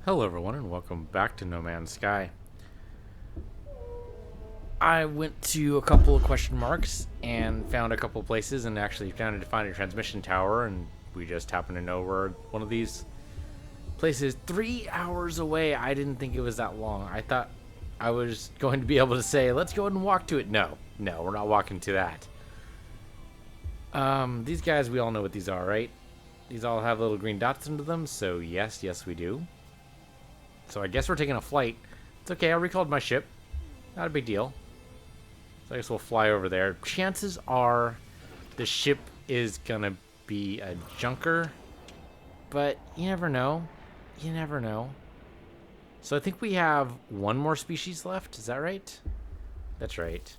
Hello everyone and welcome back to No Man's Sky. I went to a couple of question marks and found a couple of places and actually found a transmission tower, and we just happen to know where one of these places 3 hours away. I didn't think it was that long. I thought I was going to be able to say, let's go ahead and walk to it. No, we're not walking to that. These guys, we all know what these are, right? These all have little green dots into them, so yes, we do. So I guess we're taking a flight. It's okay, I recalled my ship. Not a big deal. So I guess we'll fly over there. Chances are the ship is gonna be a junker, but you never know. You never know. So I think we have one more species left. Is that right? That's right.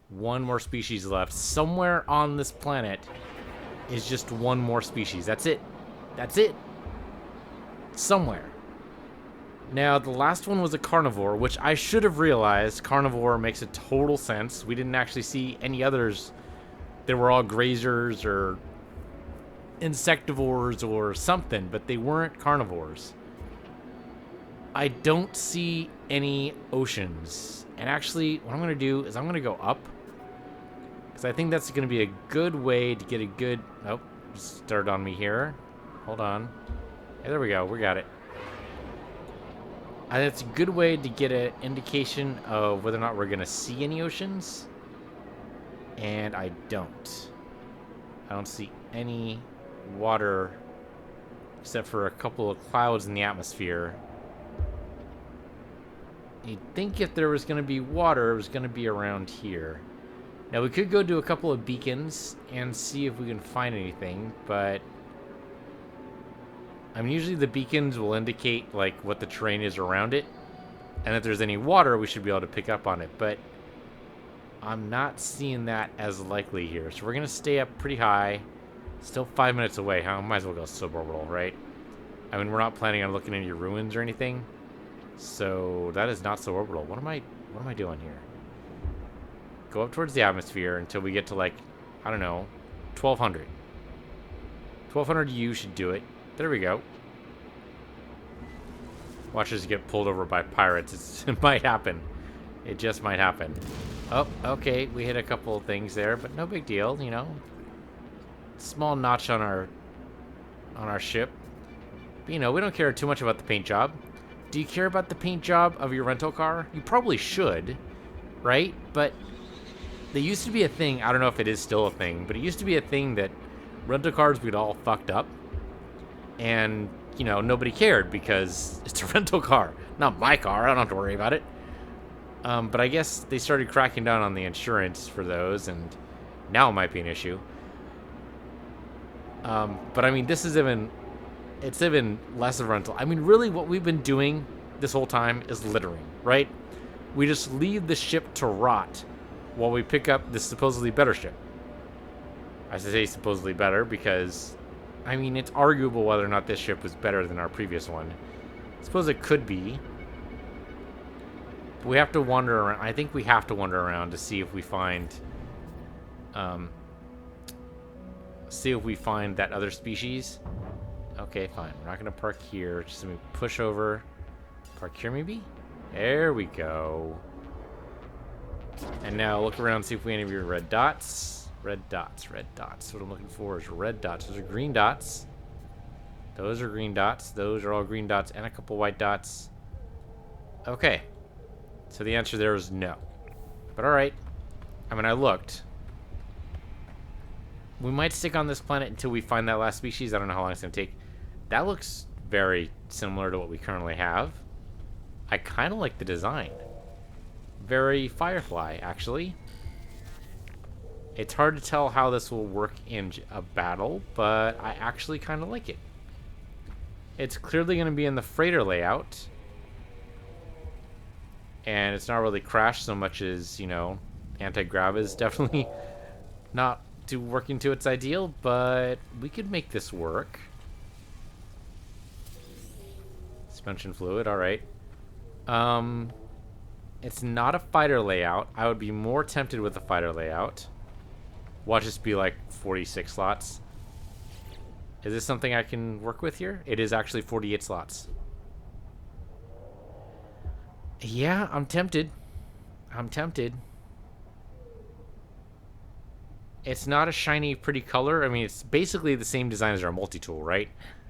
One more species left. Somewhere on this planet is just one more species. That's it. That's it. Somewhere. Now, the last one was a carnivore, which I should have realized. Carnivore makes a total sense. We didn't actually see any others that were all grazers or insectivores or something, but they weren't carnivores. I don't see any oceans. And actually, what I'm going to do is I'm going to go up, because I think that's going to be a good way to get a good... Oh, started on me here. Hold on. Hey, there we go. We got it. That's a good way to get an indication of whether or not we're going to see any oceans. And I don't. I don't see any water except for a couple of clouds in the atmosphere. You'd think if there was going to be water, it was going to be around here. Now, we could go do a couple of beacons and see if we can find anything, but... I mean, usually the beacons will indicate, like, what the terrain is around it. And if there's any water, we should be able to pick up on it. But I'm not seeing that as likely here. So we're going to stay up pretty high. Still 5 minutes away. I might as well go suborbital, right? I mean, we're not planning on looking into your ruins or anything. So that is not suborbital. What am I doing here? Go up towards the atmosphere until we get to, like, I don't know, 1200. 1200 U should do it. There we go. Watch us get pulled over by pirates. It might happen. It just might happen. Oh, okay. We hit a couple of things there, but no big deal, you know. Small notch on our ship. But, you know, we don't care too much about the paint job. Do you care about the paint job of your rental car? You probably should, right? But there used to be a thing. I don't know if it is still a thing, but it used to be a thing that rental cars would all fucked up. And, you know, nobody cared because it's a rental car. Not my car. I don't have to worry about it. But I guess they started cracking down on the insurance for those, and now it might be an issue. But, I mean, this is it's even less of a rental. I mean, really what we've been doing this whole time is littering, right? We just leave the ship to rot while we pick up this supposedly better ship. I say supposedly better because... I mean, it's arguable whether or not this ship was better than our previous one. I suppose it could be. But we have to wander around. I think we have to wander around to see if we find... that other species. Okay, fine. We're not going to park here. Just let me push over. Park here, maybe? There we go. And now look around and see if we have any of your red dots. Red dots, red dots. What I'm looking for is red dots. Those are green dots. Those are green dots. Those are all green dots and a couple white dots. Okay. So the answer there is no. But alright. I mean, I looked. We might stick on this planet until we find that last species. I don't know how long it's going to take. That looks very similar to what we currently have. I kind of like the design. Very Firefly, actually. It's hard to tell how this will work in a battle, but I actually kind of like it. It's clearly going to be in the freighter layout. And it's not really crash so much as, you know, anti-grav is definitely not working to its ideal, but we could make this work. Suspension fluid, alright. It's not a fighter layout. I would be more tempted with a fighter layout. Watch this be like 46 slots. Is this something I can work with here? It is actually 48 slots. Yeah, I'm tempted. I'm tempted. It's not a shiny, pretty color. I mean, it's basically the same design as our multi-tool, right?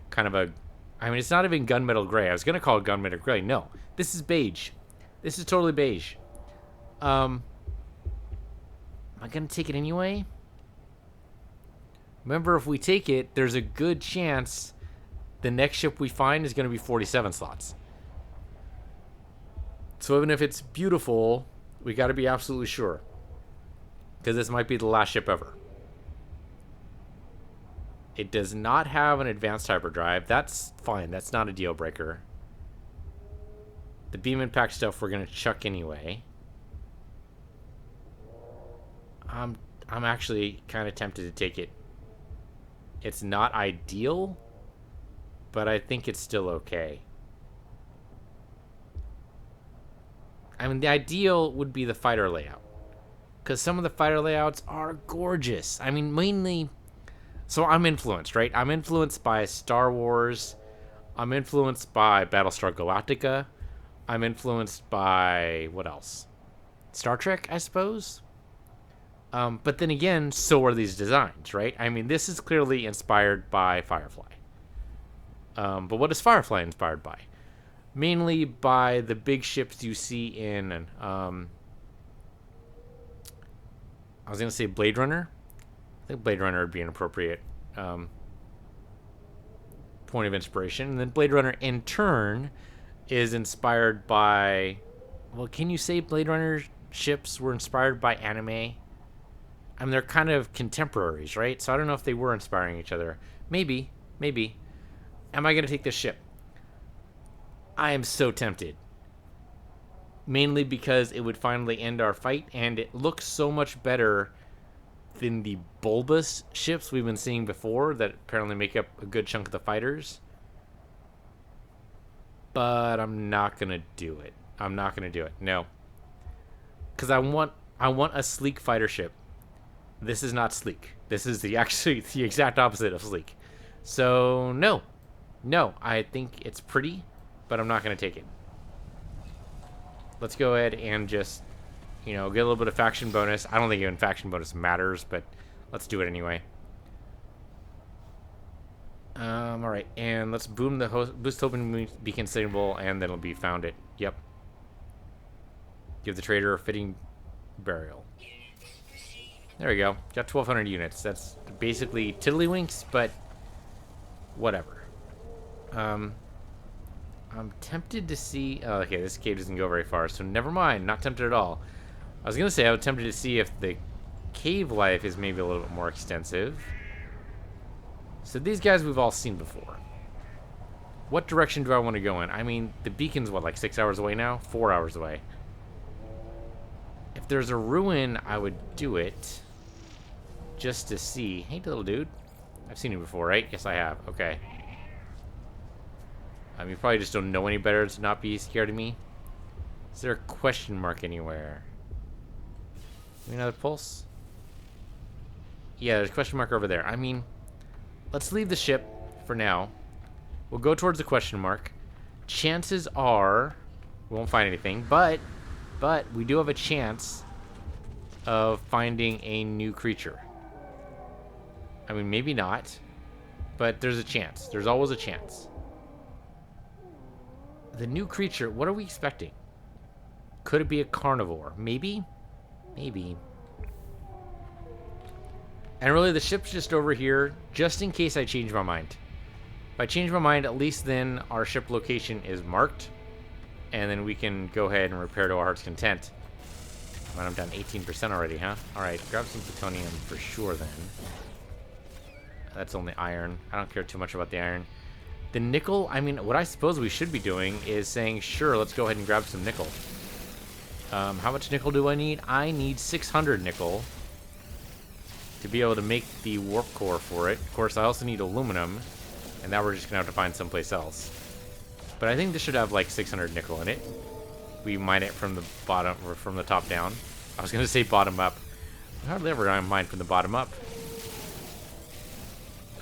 Kind of a... I mean, it's not even gunmetal gray. I was going to call it gunmetal gray. No, this is beige. This is totally beige. Am I going to take it anyway? Remember, if we take it, there's a good chance the next ship we find is going to be 47 slots. So even if it's beautiful, we got to be absolutely sure. Because this might be the last ship ever. It does not have an advanced hyperdrive. That's fine. That's not a deal breaker. The beam impact stuff we're going to chuck anyway. I'm actually kind of tempted to take it. It's not ideal, but I think it's still okay. I mean, the ideal would be the fighter layout. Because some of the fighter layouts are gorgeous. I mean, mainly... So I'm influenced, right? I'm influenced by Star Wars. I'm influenced by Battlestar Galactica. I'm influenced by... What else? Star Trek, I suppose? But then again, so are these designs, right? I mean, this is clearly inspired by Firefly. But what is Firefly inspired by? Mainly by the big ships you see in... I was going to say Blade Runner. I think Blade Runner would be an appropriate point of inspiration. And then Blade Runner, in turn, is inspired by... Well, can you say Blade Runner ships were inspired by anime? I mean, they're kind of contemporaries, right? So I don't know if they were inspiring each other. Maybe. Maybe. Am I going to take this ship? I am so tempted. Mainly because it would finally end our fight, and it looks so much better than the bulbous ships we've been seeing before that apparently make up a good chunk of the fighters. But I'm not going to do it. I'm not going to do it. No. Because I want a sleek fighter ship. This is not sleek. This is the exact opposite of sleek. So, no. No, I think it's pretty, but I'm not going to take it. Let's go ahead and just, get a little bit of faction bonus. I don't think even faction bonus matters, but let's do it anyway. Alright, and let's boom the boost open beacon signal, and then it'll be found it. Yep. Give the trader a fitting burial. There we go. Got 1,200 units. That's basically tiddlywinks, but whatever. I'm tempted to see... Oh, okay, this cave doesn't go very far, so never mind. Not tempted at all. I was going to say I was tempted to see if the cave life is maybe a little bit more extensive. So these guys we've all seen before. What direction do I want to go in? I mean, the beacon's, what, like 6 hours away now? 4 hours away. If there's a ruin, I would do it. Just to see. Hey, little dude. I've seen you before, right? Yes, I have. Okay. You probably just don't know any better to not be scared of me. Is there a question mark anywhere? Another pulse? Yeah, there's a question mark over there. I mean, let's leave the ship for now. We'll go towards the question mark. Chances are we won't find anything, but we do have a chance of finding a new creature. I mean, maybe not, but there's a chance. There's always a chance. The new creature, what are we expecting? Could it be a carnivore? Maybe? Maybe. And really, the ship's just over here, just in case I change my mind. If I change my mind, at least then our ship location is marked. And then we can go ahead and repair to our heart's content. Man, I'm down 18% already, huh? Alright, grab some plutonium for sure then. That's only iron. I don't care too much about the iron. The nickel, I mean, what I suppose we should be doing is saying, sure, let's go ahead and grab some nickel. How much nickel do I need? I need 600 nickel to be able to make the warp core for it. Of course, I also need aluminum, and that we're just going to have to find someplace else. But I think this should have like 600 nickel in it. We mine it from the bottom, or from the top down. I was going to say bottom up. I hardly ever mine from the bottom up.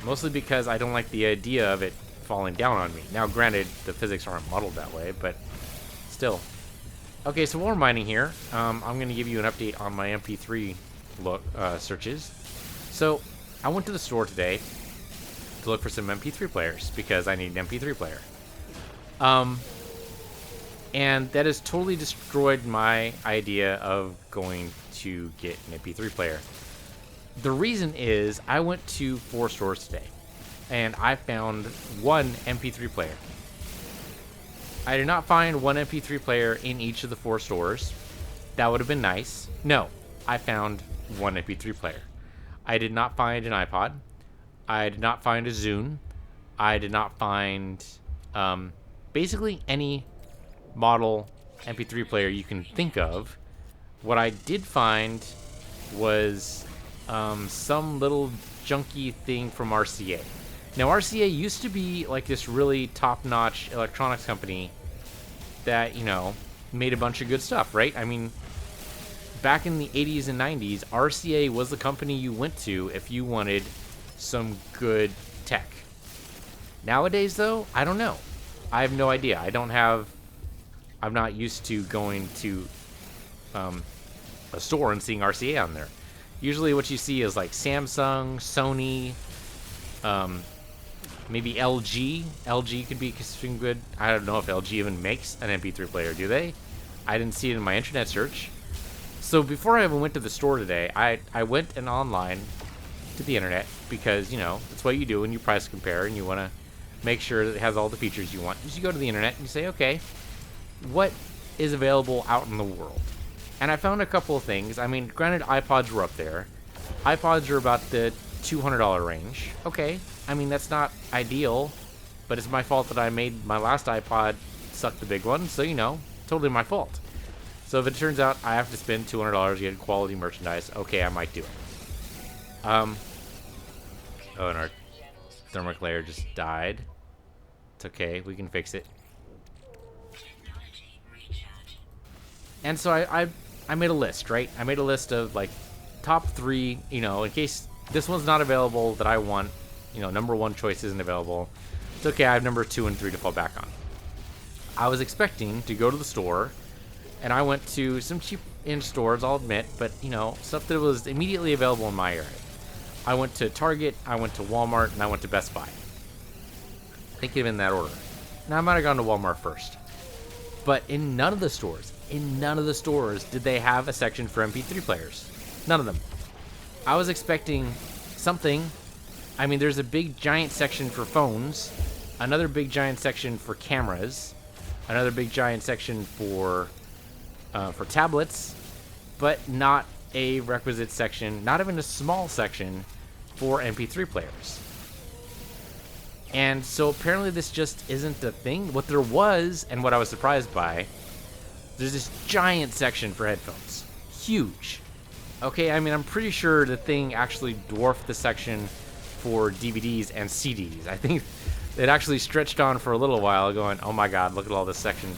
Mostly because I don't like the idea of it falling down on me. Now, granted, the physics aren't modeled that way, but still. Okay, so while we're mining here, I'm going to give you an update on my MP3 searches. So, I went to the store today to look for some MP3 players because I need an MP3 player. And that has totally destroyed my idea of going to get an MP3 player. The reason is I went to 4 stores today and I found one MP3 player. I did not find one MP3 player in each of the 4 stores. That would have been nice. No, I found one MP3 player. I did not find an iPod. I did not find a Zune. I did not find basically any model MP3 player you can think of. What I did find was some little junky thing from RCA. Now, RCA used to be like this really top-notch electronics company that, you know, made a bunch of good stuff, right? I mean, back in the 80s and 90s, RCA was the company you went to if you wanted some good tech. Nowadays, though, I don't know. I have no idea. I'm not used to going to a store and seeing RCA on there. Usually what you see is like Samsung, Sony, maybe LG. LG could be some good. I don't know if LG even makes an MP3 player, do they? I didn't see it in my internet search. So before I even went to the store today, I went and online to the internet because, you know, that's what you do when you price compare and you want to make sure that it has all the features you want. You go to the internet and you say, okay, what is available out in the world? And I found a couple of things. I mean, granted, iPods were up there. iPods are about the $200 range. Okay, I mean, that's not ideal, but it's my fault that I made my last iPod suck the big one, so, you know, totally my fault. So if it turns out I have to spend $200 to get quality merchandise, okay, I might do it. Oh, and our thermic layer just died. It's okay, we can fix it. And so I made a list, right? I made a list of, like, top 3, you know, in case this one's not available that I want, you know, number 1 choice isn't available. It's okay, I have number 2 and 3 to fall back on. I was expecting to go to the store, and I went to some cheap-in stores, I'll admit, but, you know, stuff that was immediately available in my area. I went to Target, I went to Walmart, and I went to Best Buy. I think in that order. Now, I might have gone to Walmart first. But in none of the stores did they have a section for MP3 players. None of them. I was expecting something. I mean, there's a big giant section for phones, another big giant section for cameras, another big giant section for tablets, but not a requisite section, not even a small section for MP3 players. And so apparently this just isn't a thing. What there was, and what I was surprised by, there's this giant section for headphones. Huge. Okay, I mean, I'm pretty sure the thing actually dwarfed the section for DVDs and CDs. I think it actually stretched on for a little while going, oh my god, look at all this section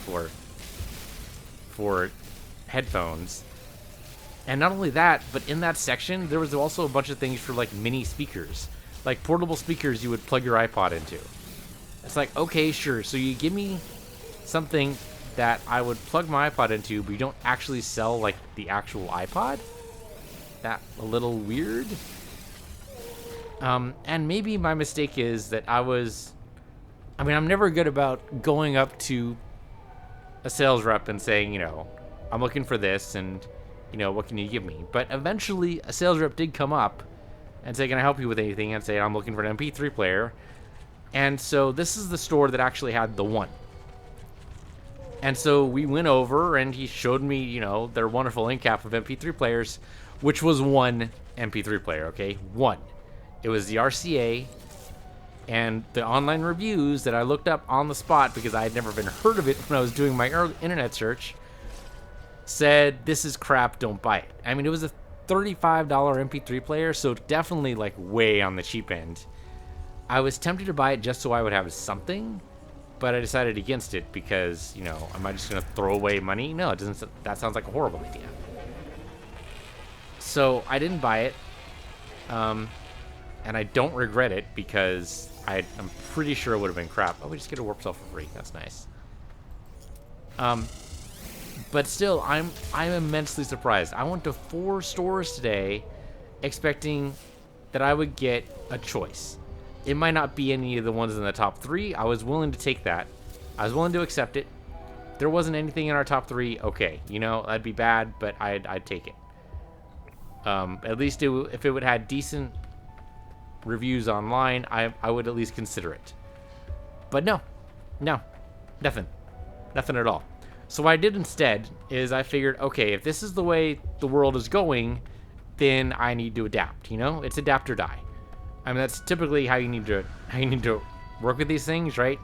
for headphones. And not only that, but in that section, there was also a bunch of things for, like, mini speakers. Like portable speakers you would plug your iPod into. It's like, okay, sure. So you give me something that I would plug my iPod into, but you don't actually sell, like, the actual iPod? That a little weird? And maybe my mistake is that I mean, I'm never good about going up to a sales rep and saying, you know, I'm looking for this and, you know, what can you give me? But eventually a sales rep did come up and say, can I help you with anything? And say, I'm looking for an MP3 player. And so this is the store that actually had the one. And so we went over and he showed me, you know, their wonderful end cap of MP3 players, which was one MP3 player, okay? One. It was the RCA, and the online reviews that I looked up on the spot because I had never even heard of it when I was doing my internet search said, this is crap, don't buy it. I mean, it was a $35 MP3 player, so definitely, like, way on the cheap end. I was tempted to buy it just so I would have something, but I decided against it because, you know, am I just going to throw away money? No, it doesn't. That sounds like a horrible idea. So I didn't buy it, and I don't regret it because I'm pretty sure it would have been crap. Oh, we just get a warp cell for free. That's nice. But still, I'm immensely surprised. I went to 4 stores today expecting that I would get a choice. It might not be any of the ones in the top 3. I was willing to take that. I was willing to accept it. There wasn't anything in our top 3. Okay, you know, that'd be bad, but I'd take it. At least if it would have had decent reviews online, I would at least consider it. But no, nothing at all. So what I did instead is I figured, okay, if this is the way the world is going, then I need to adapt. You know, it's adapt or die. I mean, that's typically how you need to work with these things, right?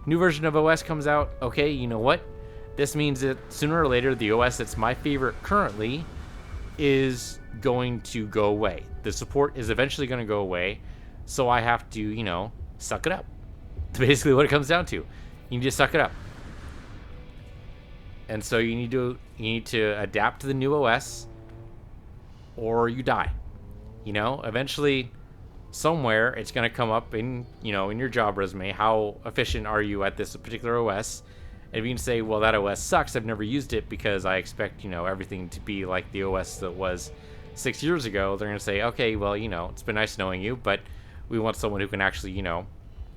New version of OS comes out. Okay, you know what? This means that sooner or later, the OS that's my favorite currently is going to go away. The support is eventually going to go away, so I have to, you know, suck it up. That's basically what it comes down to. You need to suck it up. And so you need to adapt to the new OS, or you die. You know, eventually, somewhere it's going to come up in, you know, in your job resume. How efficient are you at this particular OS? And if you can say, well, that OS sucks, I've never used it because I expect, you know, everything to be like the OS that was 6 years ago, they're going to say, okay, well, you know, it's been nice knowing you, but we want someone who can actually, you know,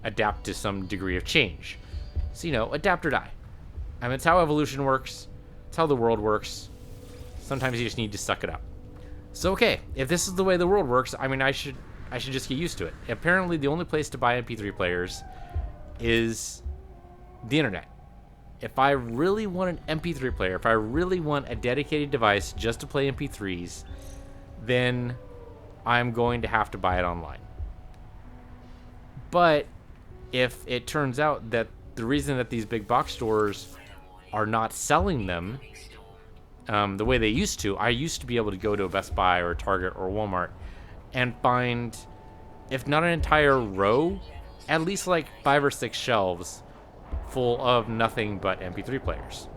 adapt to some degree of change. So, you know, adapt or die. I mean, it's how evolution works. It's how the world works. Sometimes you just need to suck it up. So, okay, if this is the way the world works, I mean, I should just get used to it. Apparently, the only place to buy MP3 players is the internet. If I really want an MP3 player, if I really want a dedicated device just to play MP3s, then I'm going to have to buy it online. But if it turns out that the reason that these big box stores are not selling them the way they used to, I used to be able to go to a Best Buy or a Target or Walmart and find, if not an entire row, at least like 5 or 6 shelves full of nothing but MP3 players.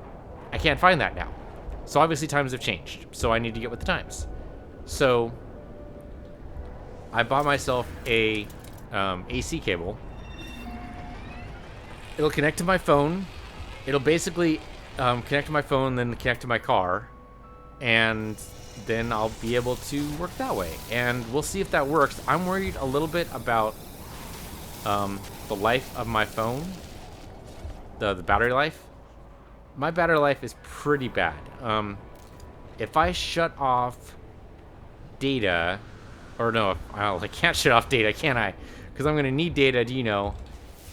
I can't find that now. So obviously times have changed. So I need to get with the times. So I bought myself a AC cable. It'll connect to my phone. It'll basically connect to my phone, then connect to my car, and then I'll be able to work that way. And we'll see if that works. I'm worried a little bit about the life of my phone, the battery life. My battery life is pretty bad. If I shut off data, or no, I can't shut off data, can I? Because I'm going to need data to, you know,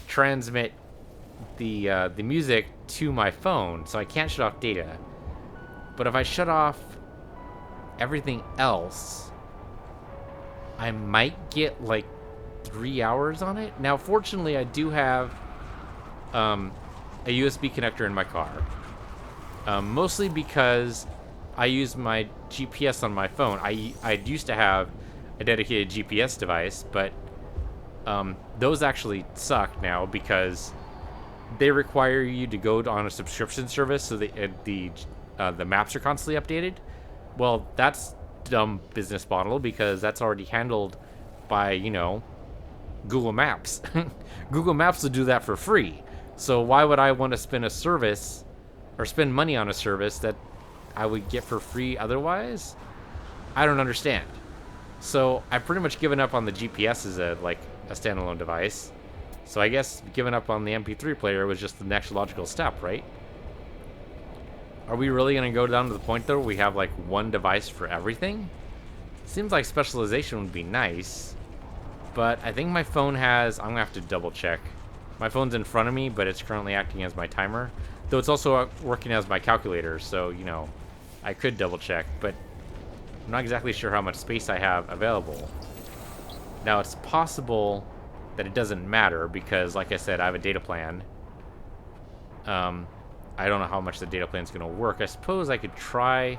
transmit the music to my phone, so I can't shut off data. But if I shut off everything else, I might get like 3 hours on it. Now, fortunately, I do have a USB connector in my car, mostly because I use my GPS on my phone. I used to have a dedicated GPS device, but those actually suck now because they require you to go on a subscription service, so the maps are constantly updated. Well, that's dumb business model because that's already handled by, you know, Google Maps. Google Maps will do that for free. So why would I want to spend a service or spend money on a service that I would get for free otherwise? I don't understand. So I've pretty much given up on the GPS as a standalone device. So I guess giving up on the MP3 player was just the next logical step, right? Are we really going to go down to the point, though, where we have, like, one device for everything? Seems like specialization would be nice. But I think my phone has... I'm going to have to double check. My phone's in front of me, but it's currently acting as my timer. Though it's also working as my calculator, so, you know, I could double check. But I'm not exactly sure how much space I have available. Now, it's possible that it doesn't matter because, like I said, I have a data plan. I don't know how much the data plan is going to work. I suppose I could try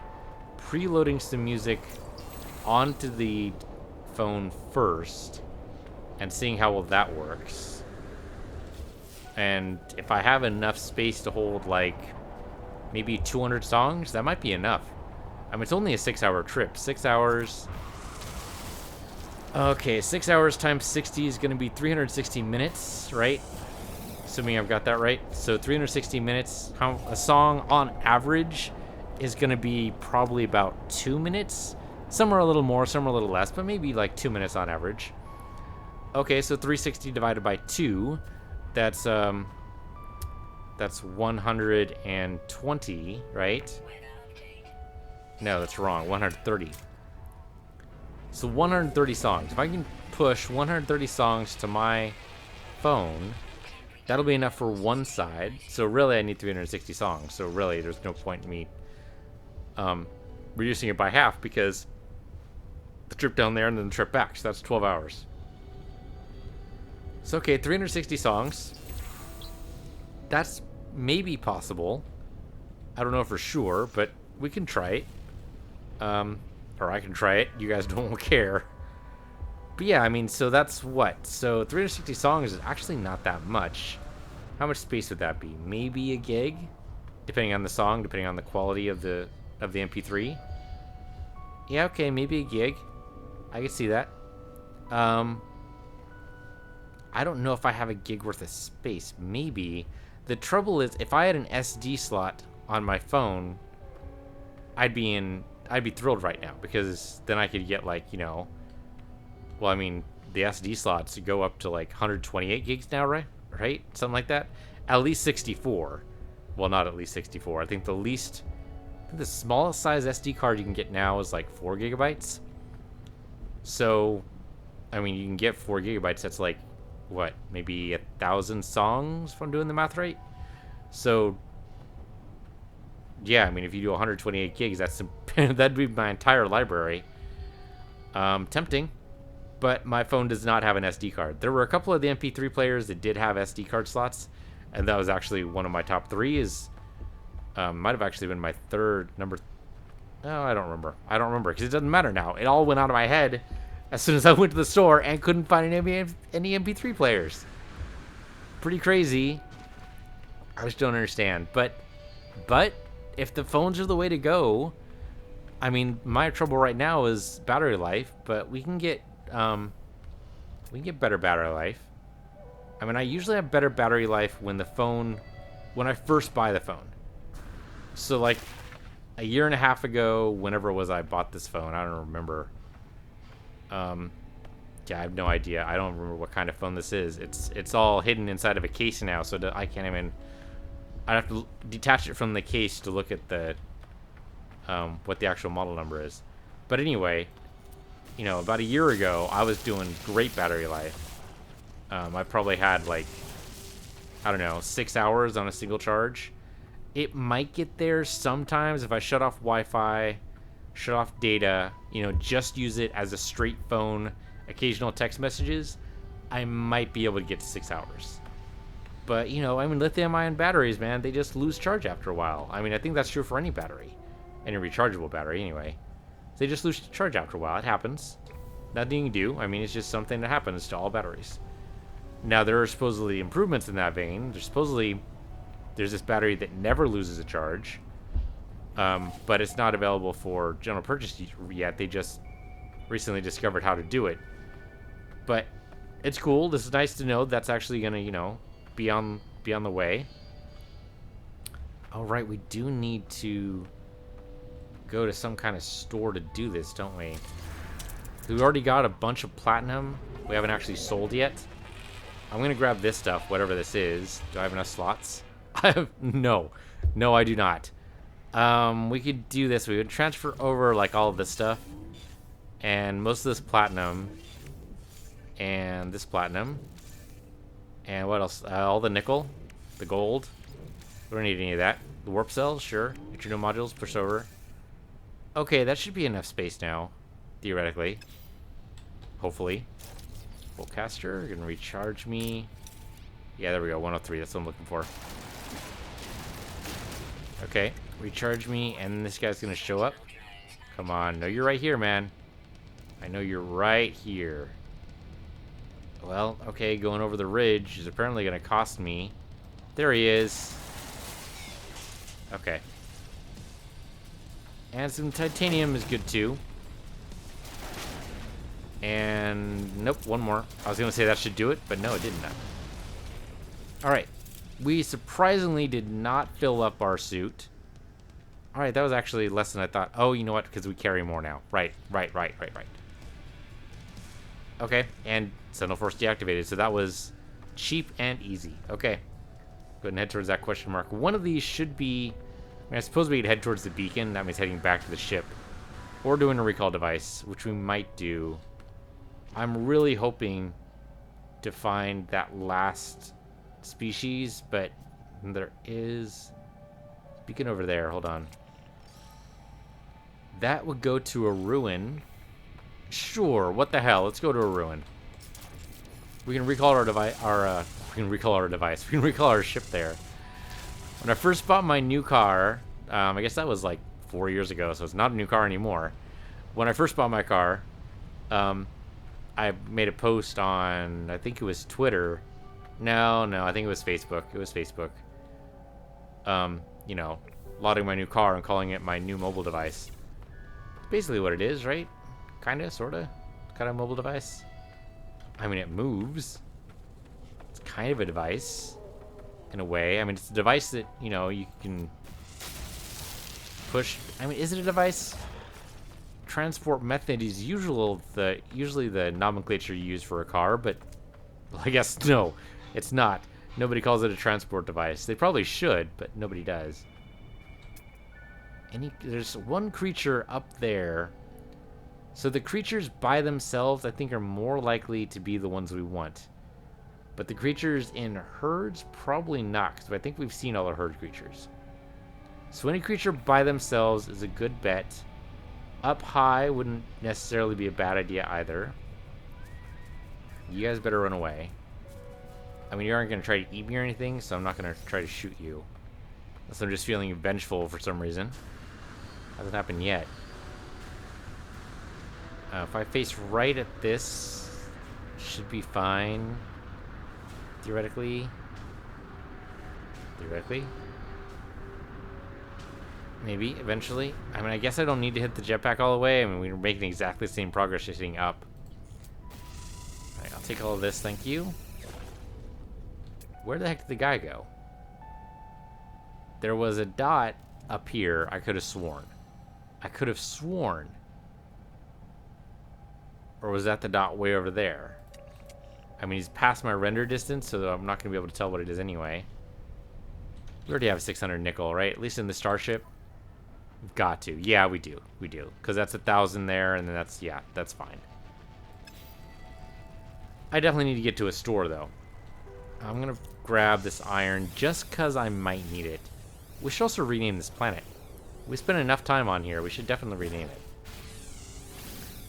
preloading some music onto the phone first and seeing how well that works. And if I have enough space to hold, like, maybe 200 songs, that might be enough. I mean, it's only a 6-hour trip. 6 hours... Okay, 6 hours times 60 is going to be 360 minutes, right? Assuming I've got that right. So 360 minutes. A song on average is going to be probably about 2 minutes. Some are a little more, some are a little less, but maybe like 2 minutes on average. Okay, so 360 divided by 2, that's 120, right? No, that's wrong. 130. So 130 songs. If I can push 130 songs to my phone, that'll be enough for one side. So really, I need 360 songs. So really, there's no point in me reducing it by half, because the trip down there and then the trip back. So that's 12 hours. So okay, 360 songs. That's maybe possible. I don't know for sure, but we can try it. Or I can try it. You guys don't care. But yeah, I mean, so that's what? So 360 songs is actually not that much. How much space would that be? Maybe a gig? Depending on the song, depending on the quality of the MP3. Yeah, okay, maybe a gig. I could see that. I don't know if I have a gig worth of space. Maybe. The trouble is, if I had an SD slot on my phone, I'd be thrilled right now, because then I could get, like, you know, well, I mean, the SD slots go up to like 128 gigs now, right? Something like that. At least 64. Well, not at least 64. I think the smallest size SD card you can get now is like 4 gigabytes. So, I mean, you can get 4 gigabytes. That's like, what, maybe 1,000 songs if I'm doing the math right? So, yeah, I mean, if you do 128 gigs, that'd be my entire library. Tempting, but my phone does not have an SD card. There were a couple of the MP3 players that did have SD card slots, and that was actually one of my top 3. Might have actually been my third number. Oh, I don't remember. Because it doesn't matter now. It all went out of my head as soon as I went to the store and couldn't find any MP3 players. Pretty crazy. I just don't understand. But if the phones are the way to go, I mean, my trouble right now is battery life, but we can get better battery life. I mean, I usually have better battery life when I first buy the phone. So like a year and a half ago, whenever it was I bought this phone, I don't remember. Yeah, I have no idea. I don't remember what kind of phone this is. It's all hidden inside of a case now, so I can't even. I'd have to detach it from the case to look at the what the actual model number is. But anyway, you know, about a year ago, I was doing great battery life. I probably had like, I don't know, 6 hours on a single charge. It might get there sometimes if I shut off Wi-Fi, shut off data, you know, just use it as a straight phone, occasional text messages. I might be able to get to 6 hours. But, you know, I mean, lithium-ion batteries, man, they just lose charge after a while. I mean, I think that's true for any battery. Any rechargeable battery, anyway. They just lose charge after a while. It happens. Nothing you can do. I mean, it's just something that happens to all batteries. Now, there are supposedly improvements in that vein. There's this battery that never loses a charge. But it's not available for general purchase yet. They just recently discovered how to do it. But it's cool. This is nice to know that's actually going to, you know, be on the way. All right, we do need to go to some kind of store to do this, don't we? We've already got a bunch of platinum we haven't actually sold yet. I'm gonna grab this stuff, whatever this is. Do I have enough slots? I have no, I do not. We could do this. We would transfer over like all of this stuff and most of this platinum and this platinum. And what else? All the nickel, the gold. We don't need any of that. The warp cells, sure. Neutrino modules, push over. Okay, that should be enough space now, theoretically. Hopefully. Volcaster, gonna recharge me. Yeah, there we go, 103, that's what I'm looking for. Okay, recharge me, and this guy's gonna show up. Come on, no, you're right here, man. I know you're right here. Well, okay, going over the ridge is apparently going to cost me. There he is. Okay. And some titanium is good too. And nope, one more. I was going to say that should do it, but no, it didn't. Alright. We surprisingly did not fill up our suit. All right, that was actually less than I thought. Oh, you know what? Because we carry more now. Right. Okay, and Sentinel Force deactivated, so that was cheap and easy. Okay, go ahead and head towards that question mark. One of these should be... I mean, I suppose we could head towards the beacon. That means heading back to the ship. Or doing a recall device, which we might do. I'm really hoping to find that last species, but there is... Beacon over there, hold on. That would go to a ruin. Sure, what the hell? Let's go to a ruin. We can recall our device. We can recall our ship there. When I first bought my new car, I guess that was like 4 years ago, so it's not a new car anymore. When I first bought my car, I made a post on, I think it was Twitter. No, I think it was Facebook. It was Facebook. You know, lauding my new car and calling it my new mobile device. Basically what it is, right? Kinda, sorta. Kind of a mobile device. I mean, it moves. It's kind of a device. In a way. I mean, it's a device that, you know, you can push. I mean, is it a device? Transport method is usually the nomenclature you use for a car, but well, I guess no, it's not. Nobody calls it a transport device. They probably should, but nobody does. There's one creature up there. So the creatures by themselves, I think, are more likely to be the ones we want. But the creatures in herds, probably not, because I think we've seen all the herd creatures. So any creature by themselves is a good bet. Up high wouldn't necessarily be a bad idea either. You guys better run away. I mean, you aren't going to try to eat me or anything, so I'm not going to try to shoot you. Unless I'm just feeling vengeful for some reason. Hasn't happened yet. If I face right at this, should be fine. Theoretically. Maybe, eventually. I mean, I guess I don't need to hit the jetpack all the way. I mean, we're making exactly the same progress just hitting up. Alright, I'll take all of this, thank you. Where the heck did the guy go? There was a dot up here, I could have sworn. Or was that the dot way over there? I mean, he's past my render distance, so I'm not going to be able to tell what it is anyway. We already have 600 nickel, right? At least in the starship. We've got to. Yeah, we do. Because that's 1,000 there, and then that's, yeah, that's fine. I definitely need to get to a store, though. I'm going to grab this iron just because I might need it. We should also rename this planet. We spent enough time on here. We should definitely rename it.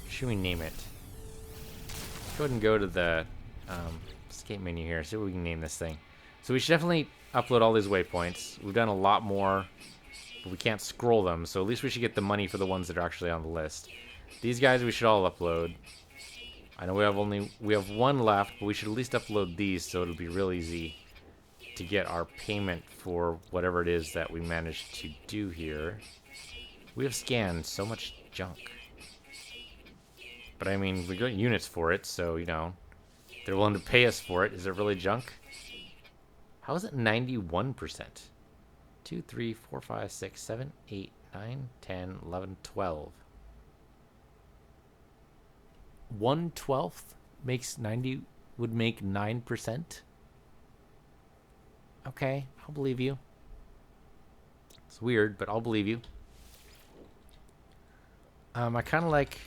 Should we name it? Go ahead and go to the escape menu here. See what we can name this thing. So we should definitely upload all these waypoints. We've done a lot more, but we can't scroll them. So at least we should get the money for the ones that are actually on the list. These guys we should all upload. I know we have one left, but we should at least upload these so it'll be real easy to get our payment for whatever it is that we managed to do here. We have scanned so much junk. But I mean, we got units for it, so, you know, they're willing to pay us for it. Is it really junk? How is it 91%? 2, 3, 4, 5, 6, 7, 8, 9, 10, 11, 12. 1/12 makes 90, would make 9%? Okay, I'll believe you. It's weird, but I'll believe you. I kind of like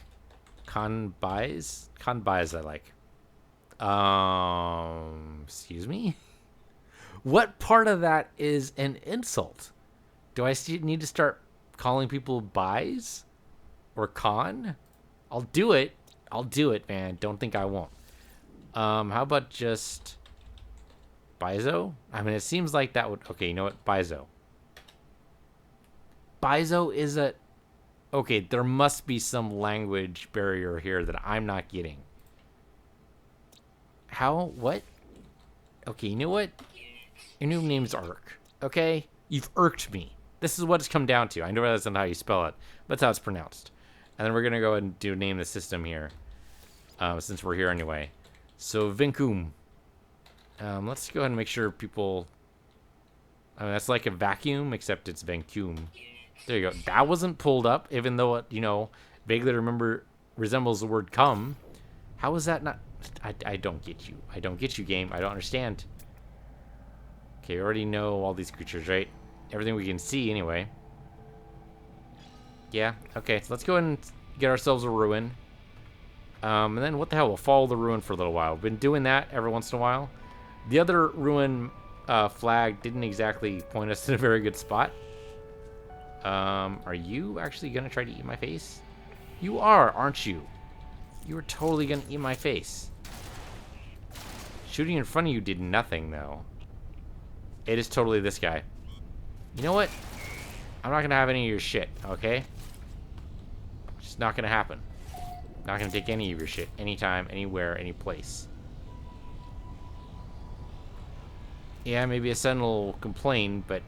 con buys. Con buys I like. Excuse me? What part of that is an insult? Do I need to start calling people buys? Or con? I'll do it. I'll do it, man. Don't think I won't. How about just Bizo? I mean, it seems like that would... Okay, you know what? Bizo. Bizo is a... Okay, there must be some language barrier here that I'm not getting. How? What? Okay, you know what? Your new name's Irk. Okay? You've irked me. This is what it's come down to. I know that's not how you spell it, but that's how it's pronounced. And then we're going to go ahead and name the system here. Since we're here anyway. So, Vinkum. Let's go ahead and make sure people... I mean, that's like a vacuum, except it's vacuum. There you go. That wasn't pulled up, even though it, vaguely resembles the word come. How is that not... I don't get you. I don't get you, game. I don't understand. Okay, we already know all these creatures, right? Everything we can see, anyway. Yeah, okay. So let's go ahead and get ourselves a ruin. And then, what the hell? We'll follow the ruin for a little while. We've been doing that every once in a while. The other ruin flag didn't exactly point us in a very good spot. Are you actually going to try to eat my face? You are, aren't you? You are totally going to eat my face. Shooting in front of you did nothing, though. It is totally this guy. You know what? I'm not going to have any of your shit, okay? Just not going to happen. Not going to take any of your shit. Anytime, anywhere, any place. Yeah, maybe a sentinel will complain, but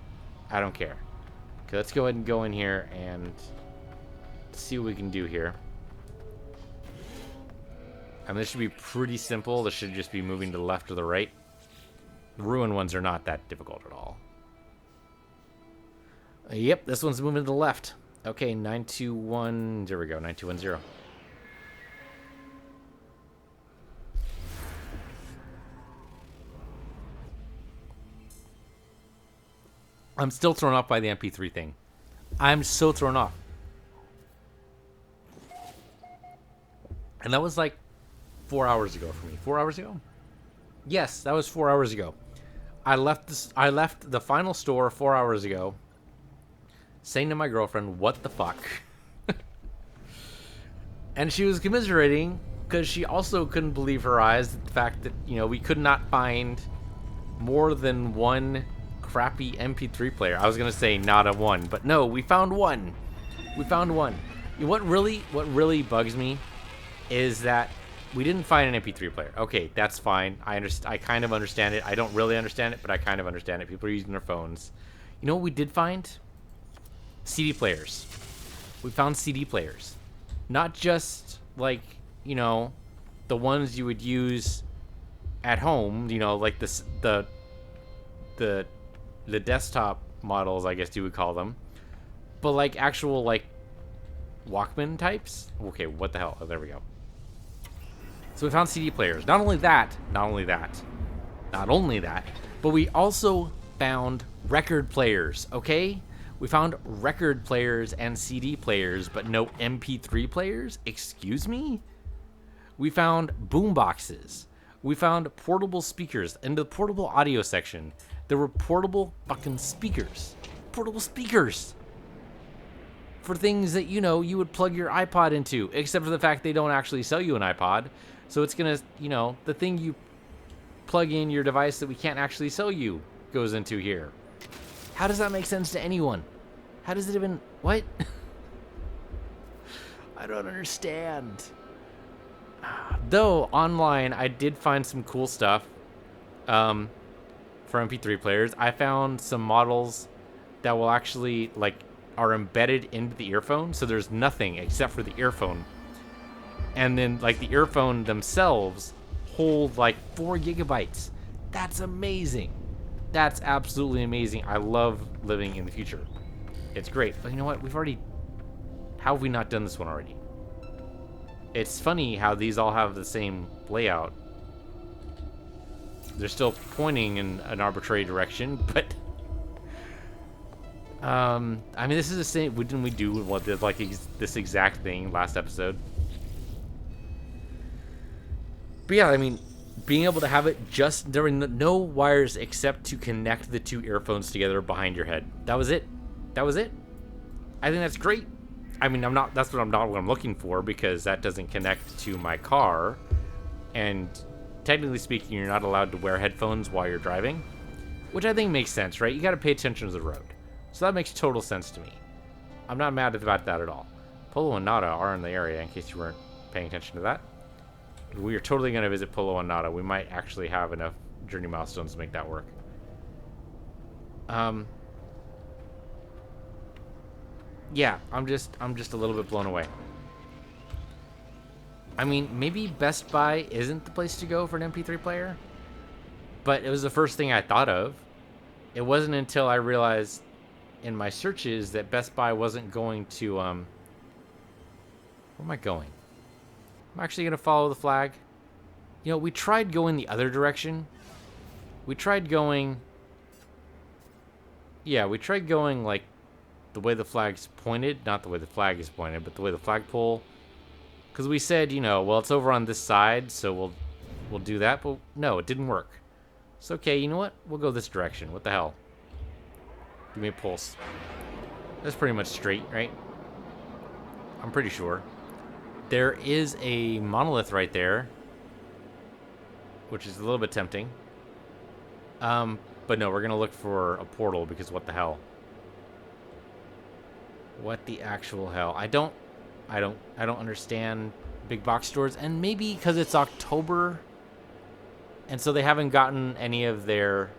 I don't care. Okay, let's go ahead and go in here and see what we can do here. I mean, this should be pretty simple. This should just be moving to the left or the right. The ruin ones are not that difficult at all. Yep, this one's moving to the left. Okay, 921. There we go, 9210. I'm still thrown off by the MP3 thing. I'm so thrown off. And that was like 4 hours ago for me. 4 hours ago? Yes, that was 4 hours ago. I left the final store 4 hours ago, saying to my girlfriend, "What the fuck?" And she was commiserating because she also couldn't believe her eyes at the fact that, we could not find more than one crappy MP3 player. I was gonna say not a one, but no, we found one. We found one. What really bugs me is that we didn't find an MP3 player. Okay, that's fine. I kind of understand it. I don't really understand it, but I kind of understand it. People are using their phones. You know what we did find? CD players. We found CD players. Not just like, the ones you would use at home, like the desktop models, I guess you would call them. But like actual like Walkman types? Okay, what the hell? Oh, there we go. So we found CD players. Not only that, but we also found record players, okay? We found record players and CD players, but no MP3 players? Excuse me? We found boom boxes. We found portable speakers. In the portable audio section, there were portable fucking speakers. Portable speakers. For things that, you would plug your iPod into, except for the fact they don't actually sell you an iPod. So it's going to, the thing you plug in your device that we can't actually sell you goes into here. How does that make sense to anyone? How does it even... What? I don't understand. Though, online, I did find some cool stuff for MP3 players. I found some models that will actually, are embedded into the earphone. So there's nothing except for the earphone. And then, the earphone themselves hold, 4 gigabytes. That's amazing. That's absolutely amazing. I love living in the future. It's great. But you know what? How have we not done this one already? It's funny how these all have the same layout. They're still pointing in an arbitrary direction, but... I mean, this is the same... Didn't we do this exact thing last episode? But yeah, I mean, being able to have it there were no wires except to connect the 2 earphones together behind your head. That was it. That was it. I think that's great. I mean, that's what I'm looking for, because that doesn't connect to my car. And technically speaking, you're not allowed to wear headphones while you're driving, which I think makes sense, right? You got to pay attention to the road. So that makes total sense to me. I'm not mad about that at all. Polo and Nada are in the area, in case you weren't paying attention to that. We are totally going to visit Polo and Nada. We might actually have enough journey milestones to make that work. Yeah, I'm just a little bit blown away. I mean, maybe Best Buy isn't the place to go for an MP3 player, but it was the first thing I thought of. It wasn't until I realized in my searches that Best Buy wasn't going to, where am I going? I'm actually going to follow the flag. You know, we tried going the other direction. We tried going, yeah, we tried going, like, the way the flag's pointed. Not the way the flag is pointed, but the way the flagpole. Because we said, you know, well, it's over on this side, so we'll do that. But no, it didn't work. It's okay, you know what? We'll go this direction. What the hell? Give me a pulse. That's pretty much straight, right? I'm pretty sure. There is a monolith right there, which is a little bit tempting. But no, we're gonna look for a portal because what the hell? What the actual hell? I don't understand big box stores, and maybe because it's October, and so they haven't gotten any of their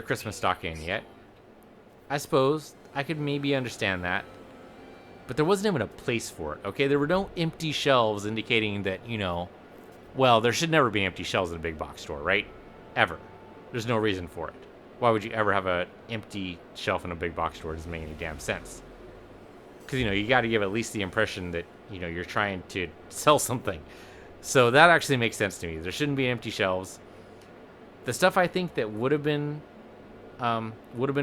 Christmas stock in yet. I suppose I could maybe understand that. But there wasn't even a place for it, okay? There were no empty shelves indicating that, you know, well, there should never be empty shelves in a big box store, right? Ever. There's no reason for it. Why would you ever have an empty shelf in a big box store? It doesn't make any damn sense. Because, you know, you got to give at least the impression that, you know, you're trying to sell something. So that actually makes sense to me. There shouldn't be empty shelves. The stuff I think that would have been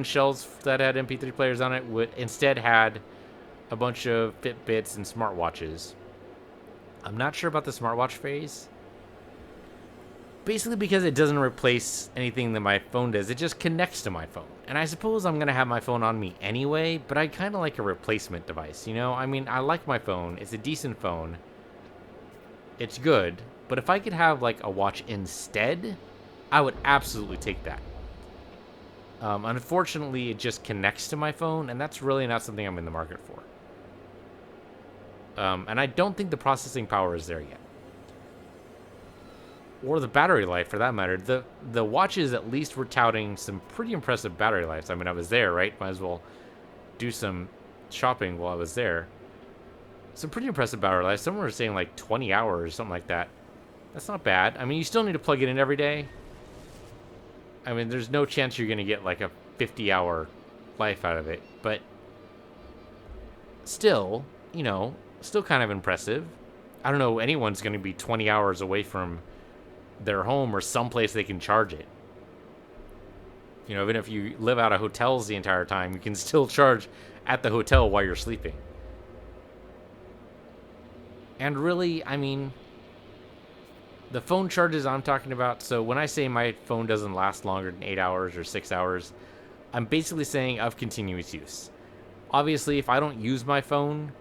shelves that had MP3 players on it would instead had a bunch of Fitbits and smartwatches. I'm not sure about the smartwatch phase. Basically because it doesn't replace anything that my phone does. It just connects to my phone. And I suppose I'm going to have my phone on me anyway, but I kind of like a replacement device, you know? I mean, I like my phone. It's a decent phone. It's good. But if I could have, like, a watch instead, I would absolutely take that. Unfortunately, it just connects to my phone, and that's really not something I'm in the market for. And I don't think the processing power is there yet. Or the battery life, for that matter. The watches at least were touting some pretty impressive battery lives. I mean, I was there, right? Might as well do some shopping while I was there. Some pretty impressive battery life. Some were saying like 20 hours or something like that. That's not bad. I mean, you still need to plug it in every day. I mean, there's no chance you're going to get like a 50-hour life out of it. But still, you know, still kind of impressive. I don't know anyone's going to be 20 hours away from their home or someplace they can charge it. You know, even if you live out of hotels the entire time, you can still charge at the hotel while you're sleeping. And really, I mean, the phone charges I'm talking about, so when I say my phone doesn't last longer than 8 hours or 6 hours, I'm basically saying of continuous use. Obviously, if I don't use my phone,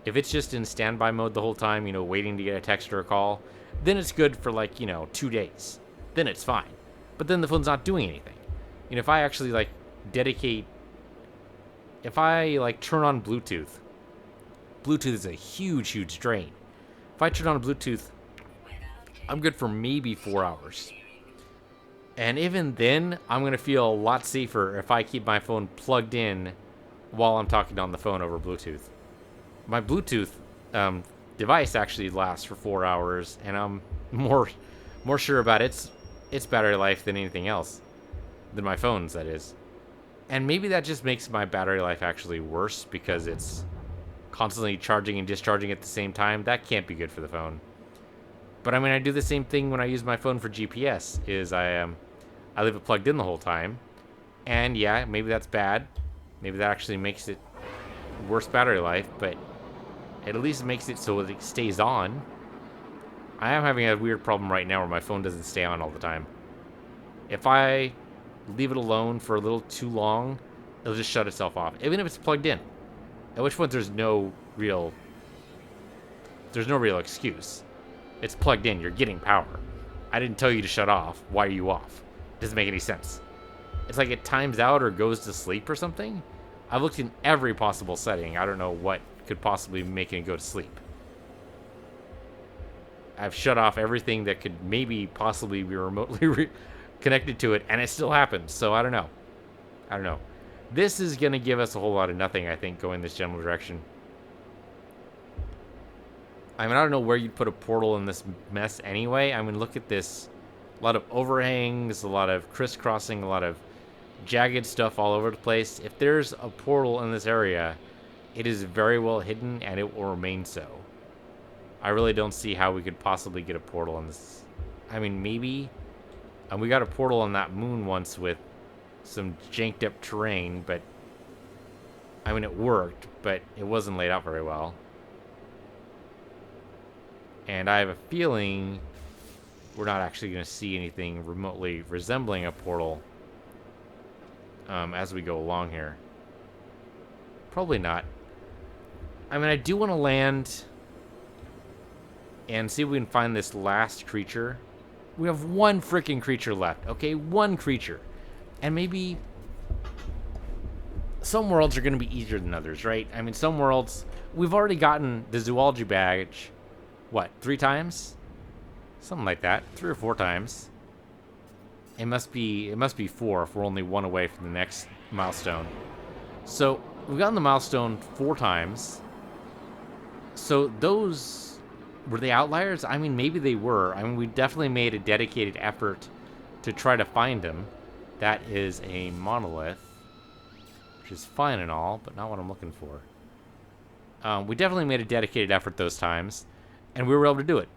if it's just in standby mode the whole time, you know, waiting to get a text or a call, then it's good for like, you know, 2 days. Then it's fine. But then the phone's not doing anything. You know, if I actually like if I like turn on Bluetooth is a huge, huge drain. If I turn on Bluetooth, I'm good for maybe 4 hours. And even then, I'm going to feel a lot safer if I keep my phone plugged in while I'm talking on the phone over Bluetooth. My Bluetooth device actually lasts for 4 hours, and I'm more sure about its battery life than anything else. Than my phone's, that is. And maybe that just makes my battery life actually worse because it's constantly charging and discharging at the same time. That can't be good for the phone. But I mean, I do the same thing when I use my phone for GPS, is I leave it plugged in the whole time. And yeah, maybe that's bad. Maybe that actually makes it worse battery life, but it at least makes it so it stays on. I am having a weird problem right now where my phone doesn't stay on all the time. If I leave it alone for a little too long, it'll just shut itself off, even if it's plugged in. At which point there's no real excuse. It's plugged in, you're getting power. I didn't tell you to shut off. Why are you off? Doesn't make any sense. It's like it times out or goes to sleep or something. I've looked in every possible setting. I don't know what could possibly make it go to sleep. I've shut off everything that could maybe possibly be remotely connected to it, and it still happens. So I don't know. This is going to give us a whole lot of nothing, I think, going this general direction. I mean, I don't know where you'd put a portal in this mess anyway. I mean, look at this. A lot of overhangs, a lot of crisscrossing, a lot of jagged stuff all over the place. If there's a portal in this area, it is very well hidden, and it will remain so. I really don't see how we could possibly get a portal in this. I mean, maybe. We got a portal on that moon once with some janked up terrain, but I mean, it worked, but it wasn't laid out very well. And I have a feeling we're not actually going to see anything remotely resembling a portal as we go along here. Probably not. I mean, I do want to land and see if we can find this last creature. We have one freaking creature left, okay? One creature. And maybe some worlds are going to be easier than others, right? I mean, some worlds... We've already gotten the zoology badge, what, 3 times? Something like that. 3 or 4 times. It must be 4 if we're only 1 away from the next milestone. So, we've gotten the milestone 4 times. So, those... Were they outliers? I mean, maybe they were. I mean, we definitely made a dedicated effort to try to find them. That is a monolith, which is fine and all, but not what I'm looking for. We definitely made a dedicated effort those times, and we were able to do it.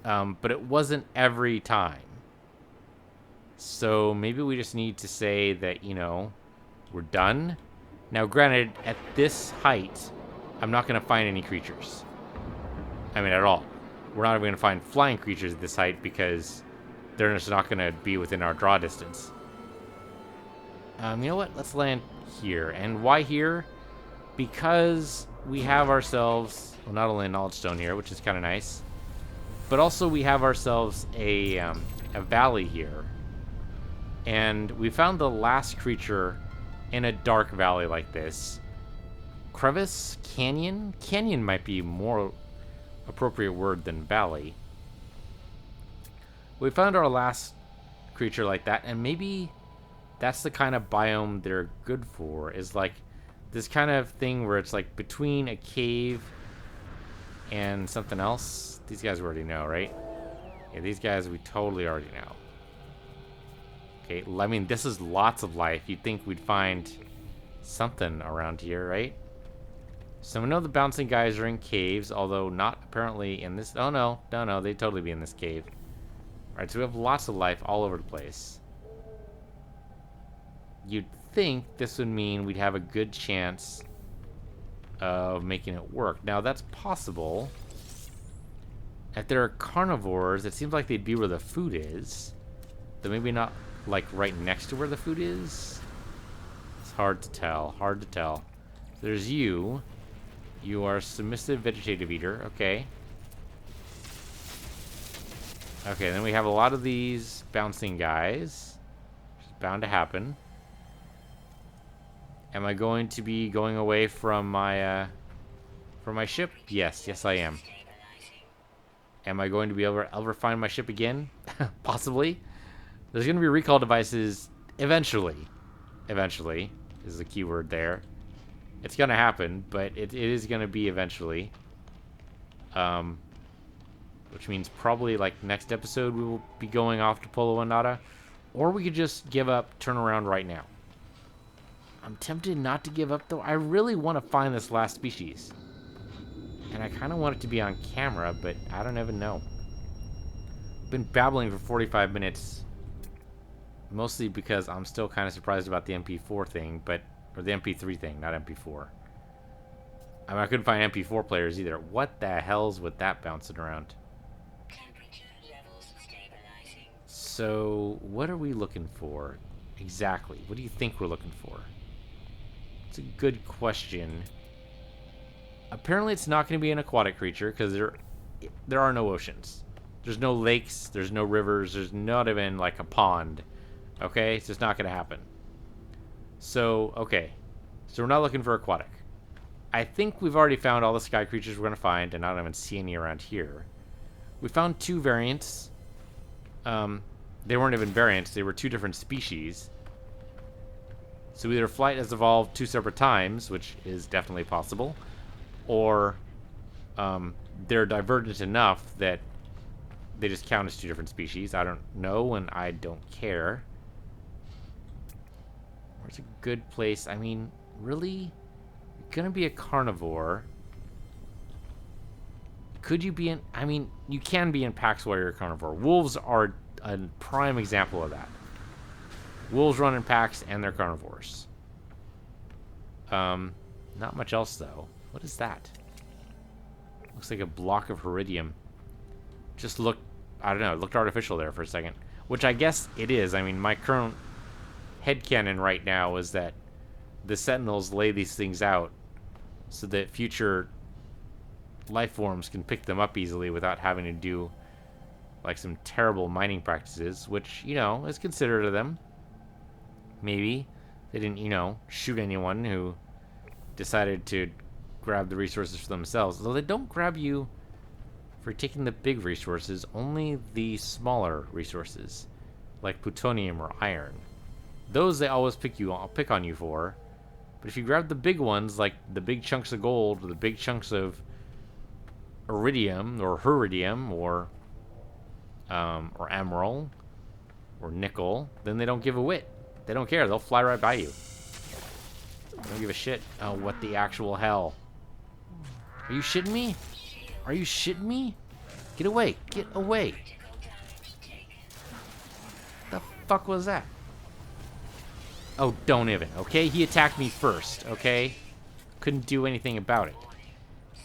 But it wasn't every time. So maybe we just need to say that, you know, we're done. Now, granted, at this height, I'm not going to find any creatures. I mean, at all. We're not even going to find flying creatures at this height because they're just not going to be within our draw distance. You know what? Let's land here. And why here? Because we have ourselves, well, not only a knowledge stone here, which is kind of nice, but also we have ourselves a valley here. And we found the last creature in a dark valley like this. Crevice? Canyon? Canyon might be more appropriate word than valley. We found our last creature like that, and maybe that's the kind of biome they're good for, is like this kind of thing where it's like between a cave and something else. These guys we already know, right? Yeah, these guys we totally already know. Okay, I mean, this is lots of life. You'd think we'd find something around here, right? So we know the bouncing guys are in caves, although not apparently in this... Oh, no, they'd totally be in this cave. Alright, so we have lots of life all over the place. You'd think this would mean we'd have a good chance of making it work. Now, that's possible. If there are carnivores, it seems like they'd be where the food is. Though maybe not, like, right next to where the food is. It's hard to tell, hard to tell. There's you. You are submissive vegetative eater. Okay. Okay, then we have a lot of these bouncing guys. Which is bound to happen. Am I going to be going away from my ship? Yes, yes I am. Am I going to be able to ever find my ship again? Possibly. There's going to be recall devices eventually. Eventually is the key word there. It's going to happen, but it is going to be eventually. Which means probably, like, next episode we will be going off to Polo Nada. Or we could just give up, turn around right now. I'm tempted not to give up, though. I really want to find this last species. And I kind of want it to be on camera, but I don't even know. I've been babbling for 45 minutes. Mostly because I'm still kind of surprised about the MP4 thing, but... Or the MP3 thing, not MP4. I mean, I couldn't find MP4 players either. What the hell's with that bouncing around? So, what are we looking for? Exactly. What do you think we're looking for? It's a good question. Apparently it's not going to be an aquatic creature, because there are no oceans. There's no lakes, there's no rivers, there's not even, like, a pond. Okay? It's just not going to happen. So, okay. So we're not looking for aquatic. I think we've already found all the sky creatures we're going to find, and I don't even see any around here. We found 2 variants. They weren't even variants, they were 2 different species. So either flight has evolved 2 separate times, which is definitely possible, or they're divergent enough that they just count as 2 different species. I don't know, and I don't care. Where's a good place? I mean, really? You're gonna be a carnivore. Could you be in... I mean, you can be in packs while you're a carnivore. Wolves are a prime example of that. Wolves run in packs and they're carnivores. Not much else, though. What is that? Looks like a block of Heridium. Just looked... I don't know. It looked artificial there for a second. Which I guess it is. I mean, my current headcanon right now is that the Sentinels lay these things out so that future life forms can pick them up easily without having to do like some terrible mining practices, which, you know, is considerate of them. Maybe they didn't, you know, shoot anyone who decided to grab the resources for themselves. Though they don't grab you for taking the big resources, only the smaller resources, like plutonium or iron. Those they always pick on you for. But if you grab the big ones, like the big chunks of gold or the big chunks of iridium or heridium or emerald or nickel, then they don't give a whit. They don't care. They'll fly right by you. They don't give a shit. Oh, what the actual hell? Are you shitting me? Are you shitting me? Get away. Get away. The fuck was that? Oh, don't even, okay? He attacked me first, okay? Couldn't do anything about it.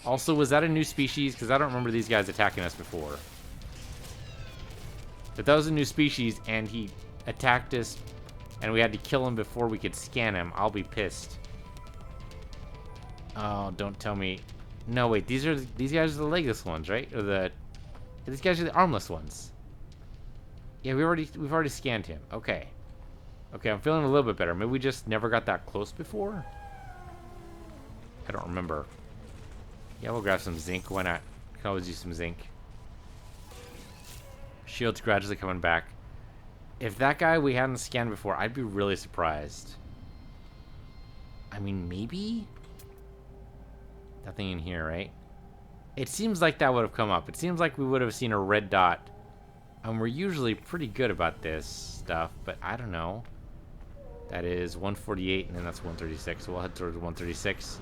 Also, was that a new species? Because I don't remember these guys attacking us before. If that was a new species and he attacked us and we had to kill him before we could scan him, I'll be pissed. Oh, don't tell me. No, wait, these guys are the legless ones, right? Or these guys are the armless ones. Yeah, we've already scanned him. Okay. Okay, I'm feeling a little bit better. Maybe we just never got that close before? I don't remember. Yeah, we'll grab some zinc. Why not? Can always use some zinc. Shield's gradually coming back. If that guy we hadn't scanned before, I'd be really surprised. I mean, maybe? Nothing in here, right? It seems like that would have come up. It seems like we would have seen a red dot. And we're usually pretty good about this stuff, but I don't know. That is 148, and then that's 136, so we'll head towards 136.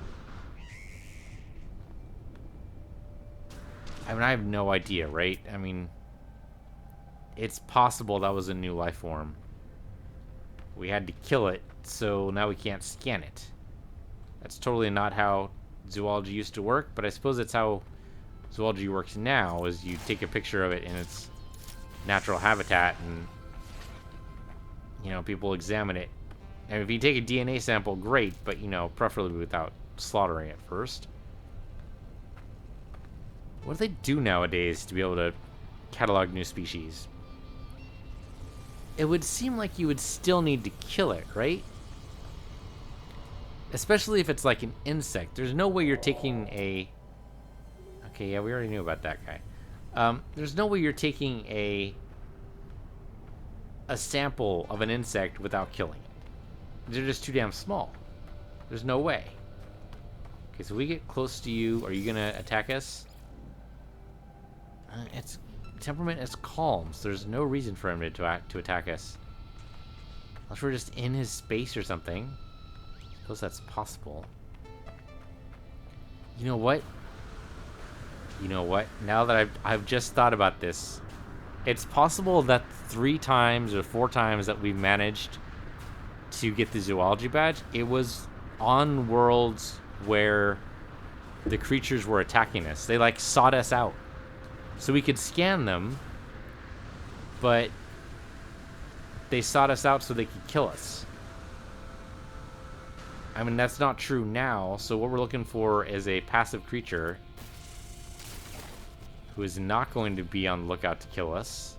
I mean, I have no idea, right? I mean, it's possible that was a new life form. We had to kill it, so now we can't scan it. That's totally not how zoology used to work, but I suppose that's how zoology works now, is you take a picture of it in its natural habitat and, you know, people examine it. And if you take a DNA sample, great, but, you know, preferably without slaughtering it first. What do they do nowadays to be able to catalog new species? It would seem like you would still need to kill it, right? Especially if it's like an insect. There's no way you're taking a... Okay, yeah, we already knew about that guy. There's no way you're taking a sample of an insect without killing it. They're just too damn small. There's no way. Okay, so we get close to you. Are you gonna attack us? Its temperament is calm, so there's no reason for him to attack us. Unless we're just in his space or something. I suppose that's possible. You know what? You know what? Now that I've just thought about this, it's possible that 3 times or 4 times that we managed to get the zoology badge, it was on worlds where the creatures were attacking us. They like sought us out. So we could scan them, but they sought us out so they could kill us. I mean, that's not true now, so what we're looking for is a passive creature who is not going to be on the lookout to kill us.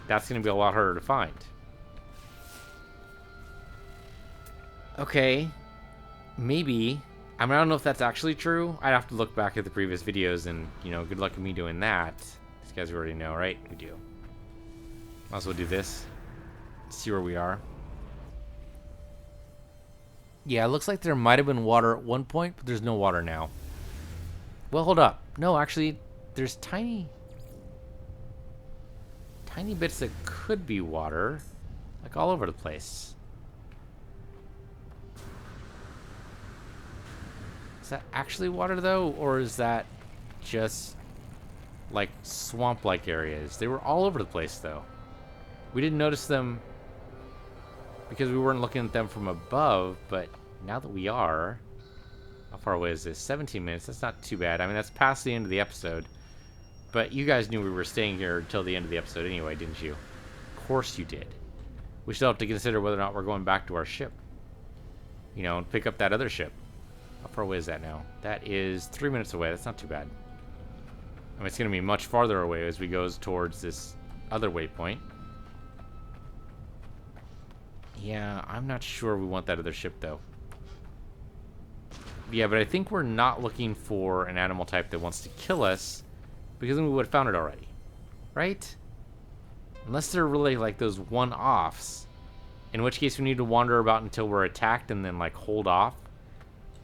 That's going to be a lot harder to find. Okay, maybe. I mean, I don't know if that's actually true. I'd have to look back at the previous videos and, you know, good luck with me doing that. These guys already know, right? We do. Might as well do this. See where we are. Yeah, it looks like there might have been water at one point, but there's no water now. Well, hold up. No, actually, there's tiny bits that could be water, like all over the place. Is that actually water, though? Or is that just, like, swamp-like areas? They were all over the place, though. We didn't notice them because we weren't looking at them from above, but now that we are... How far away is this? 17 minutes. That's not too bad. I mean, that's past the end of the episode. But you guys knew we were staying here until the end of the episode anyway, didn't you? Of course you did. We still have to consider whether or not we're going back to our ship. You know, and pick up that other ship. How far away is that now? That is 3 minutes away. That's not too bad. I mean, it's going to be much farther away as we go towards this other waypoint. Yeah, I'm not sure we want that other ship, though. Yeah, but I think we're not looking for an animal type that wants to kill us, because then we would have found it already. Right? Unless they're really like those one-offs, in which case we need to wander about until we're attacked and then like hold off,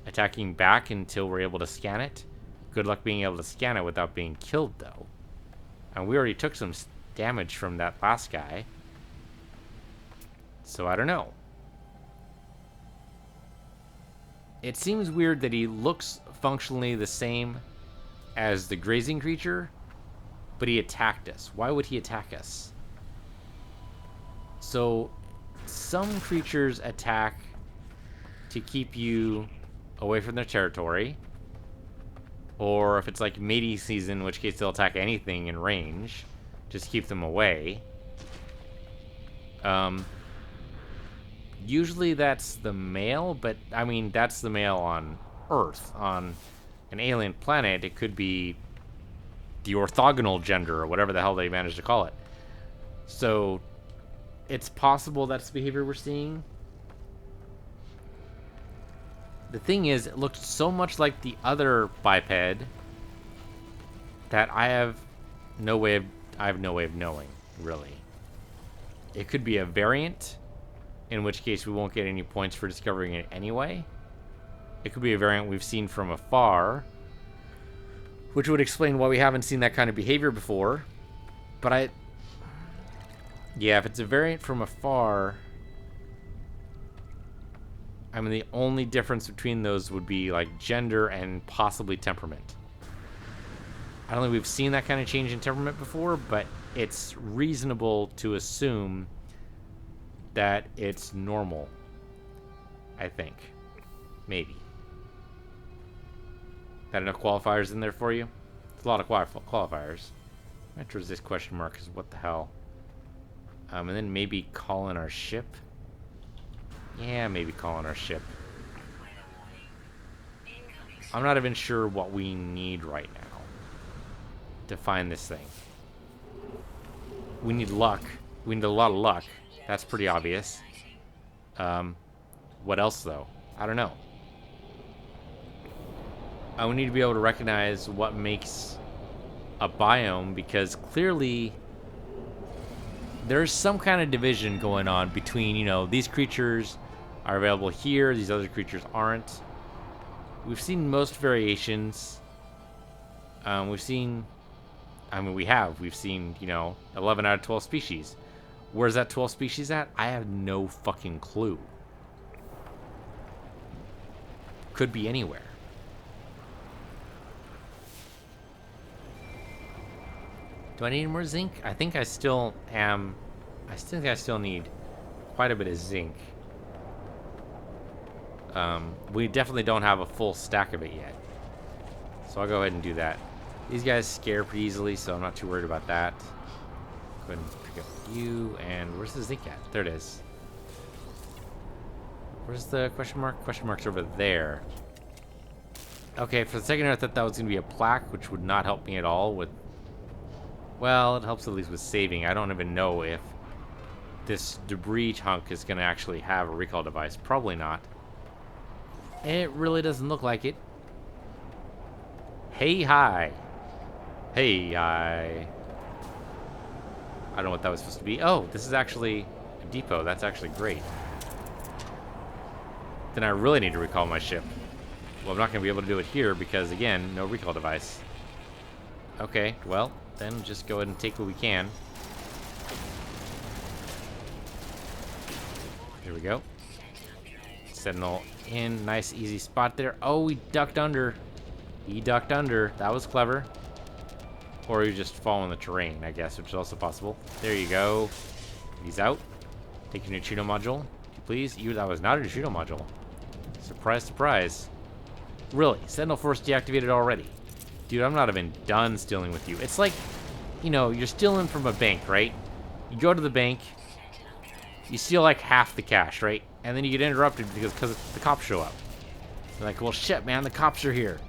attacking back until we're able to scan it. Good luck being able to scan it without being killed, though. And we already took some damage from that last guy. So I don't know. It seems weird that he looks functionally the same as the grazing creature, but he attacked us. Why would he attack us? So, some creatures attack to keep you away from their territory, or if it's like mating season, in which case they'll attack anything in range, just keep them away. Usually that's the male, but I mean, that's the male on Earth. On an alien planet, it could be the orthogonal gender, or whatever the hell they managed to call it. So, it's possible that's the behavior we're seeing. The thing is, it looked so much like the other biped that I have no way of knowing, really. It could be a variant, in which case we won't get any points for discovering it anyway. It could be a variant we've seen from afar, which would explain why we haven't seen that kind of behavior before. But yeah, if it's a variant from afar, I mean, the only difference between those would be like gender and possibly temperament. I don't think we've seen that kind of change in temperament before, but it's reasonable to assume that it's normal. I think. Maybe. Got enough qualifiers in there for you? It's a lot of qualifiers. Enter this question mark is what the hell. And then maybe call in our ship. Yeah, maybe call in our ship. I'm not even sure what we need right now to find this thing. We need luck. We need a lot of luck. That's pretty obvious. What else, though? I don't know. We need to be able to recognize what makes a biome, because clearly there's some kind of division going on between, you know, these creatures are available here, these other creatures aren't. We've seen most variations. We've seen, you know, 11 out of 12 species. Where's that 12 species at? I have no fucking clue. Could be anywhere. Do I need more zinc? I think I still am. I think I still need quite a bit of zinc. We definitely don't have a full stack of it yet. So I'll go ahead and do that. These guys scare pretty easily, so I'm not too worried about that. Go ahead and pick up you, and where's the zinc at? There it is. Where's the question mark? Question mark's over there. Okay, for the second I thought that was going to be a plaque, which would not help me at all with... Well, it helps at least with saving. I don't even know if this debris chunk is going to actually have a recall device. Probably not. It really doesn't look like it. Hey, hi. Hey, hi. I don't know what that was supposed to be. Oh, this is actually a depot. That's actually great. Then I really need to recall my ship. Well, I'm not going to be able to do it here because, again, no recall device. Okay, well, then just go ahead and take what we can. Here we go. Sentinel in. Nice, easy spot there. Oh, he ducked under. He ducked under. That was clever. Or he just fall in the terrain, I guess, which is also possible. There you go. He's out. Take your neutrino module, please. That was not a neutrino module. Surprise, surprise. Really? Sentinel Force deactivated already. Dude, I'm not even done stealing with you. It's like, you know, you're stealing from a bank, right? You go to the bank, you steal like half the cash, right? And then you get interrupted because the cops show up. They're like, well, shit, man, the cops are here.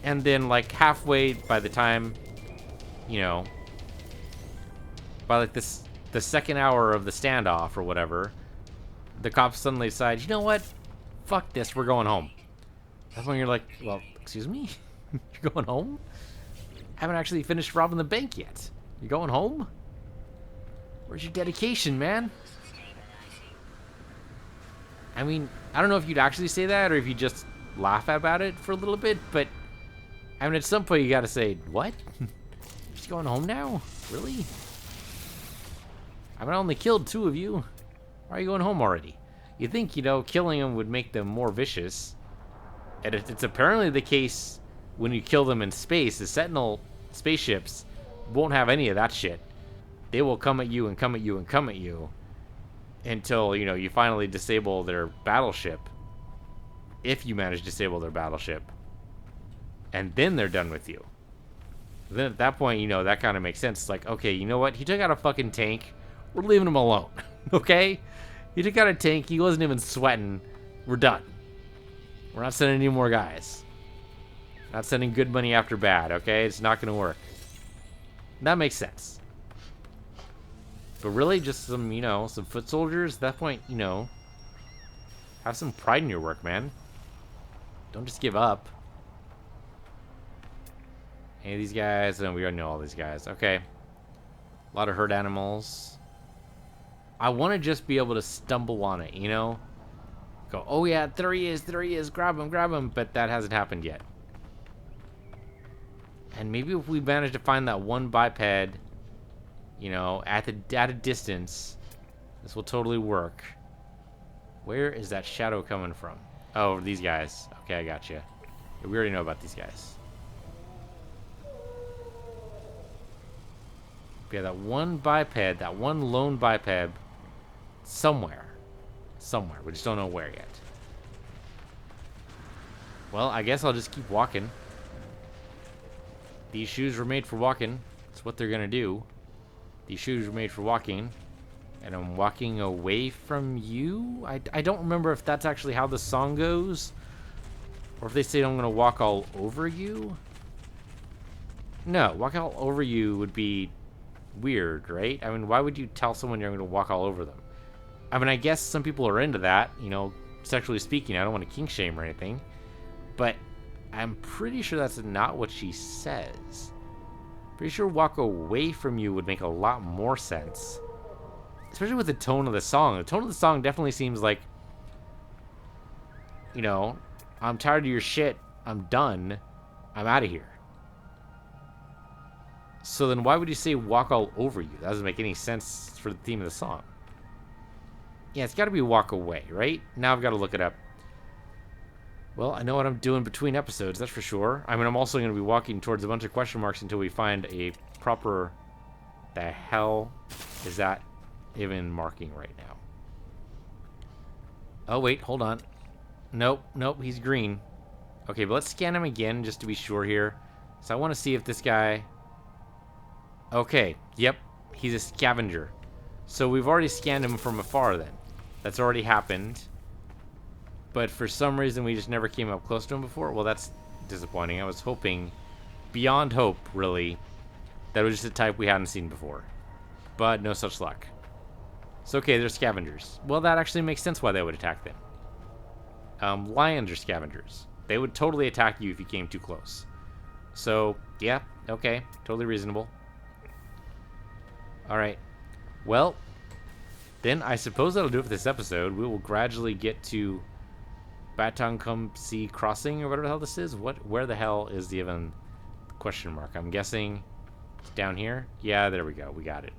And then, like, halfway by the time, you know, by like the second hour of the standoff or whatever, the cops suddenly decide, you know what? Fuck this, we're going home. That's when you're like, well, excuse me? You're going home? I haven't actually finished robbing the bank yet. You're going home? Where's your dedication, man? I mean, I don't know if you'd actually say that or if you just laugh about it for a little bit, but I mean, at some point you gotta say, what? You're just going home now? Really? I mean, I only killed 2 of you. Why are you going home already? You think, you know, killing them would make them more vicious. And it's apparently the case when you kill them in space. The Sentinel spaceships won't have any of that shit. They will come at you and come at you and come at you until, you know, you finally disable their battleship. If you manage to disable their battleship. And then they're done with you. Then at that point, you know, that kind of makes sense. It's like, okay, you know what? He took out a fucking tank. We're leaving him alone. Okay? He took out a tank. He wasn't even sweating. We're done. We're not sending any more guys. Not sending good money after bad, okay? It's not going to work. That makes sense. But really, just some, you know, some foot soldiers. At that point, you know, have some pride in your work, man. Don't just give up. Any of these guys? No, we already know all these guys. Okay. A lot of herd animals. I want to just be able to stumble on it, you know? Go, oh yeah, there he is, grab him, but that hasn't happened yet. And maybe if we manage to find that one biped, you know, at a distance, this will totally work. Where is that shadow coming from? Oh, these guys. Okay, I got you. We already know about these guys. Yeah, that one biped, that one lone biped, somewhere. Somewhere. We just don't know where yet. Well, I guess I'll just keep walking. These shoes were made for walking. That's what they're gonna do. These shoes were made for walking. And I'm walking away from you? I don't remember if that's actually how the song goes. Or if they say I'm gonna walk all over you. No, walk all over you would be weird, right? I mean, why would you tell someone you're gonna walk all over them? I mean, I guess some people are into that, you know, sexually speaking. I don't want to kink shame or anything. But I'm pretty sure that's not what she says. Pretty sure walk away from you would make a lot more sense. Especially with the tone of the song. The tone of the song definitely seems like, you know, I'm tired of your shit. I'm done. I'm out of here. So then why would you say walk all over you? That doesn't make any sense for the theme of the song. Yeah, it's got to be walk away, right? Now I've got to look it up. Well, I know what I'm doing between episodes, that's for sure. I mean, I'm also going to be walking towards a bunch of question marks until we find a proper... The hell is that even marking right now? Oh, wait, hold on. Nope, he's green. Okay, but let's scan him again just to be sure here. So I want to see if this guy... Okay, yep, he's a scavenger. So we've already scanned him from afar then. That's already happened. But for some reason we just never came up close to him before. Well, that's disappointing. I was hoping, beyond hope, really, that it was just a type we hadn't seen before. But no such luck. So okay, they're scavengers. Well, that actually makes sense why they would attack them. Lions are scavengers. They would totally attack you if you came too close. So, yeah, okay, totally reasonable. Alright. Well, then I suppose that'll do it for this episode. We will gradually get to Batangkumsi Crossing, or whatever the hell this is. Where the hell is the even question mark? I'm guessing it's down here. Yeah, there we go. We got it.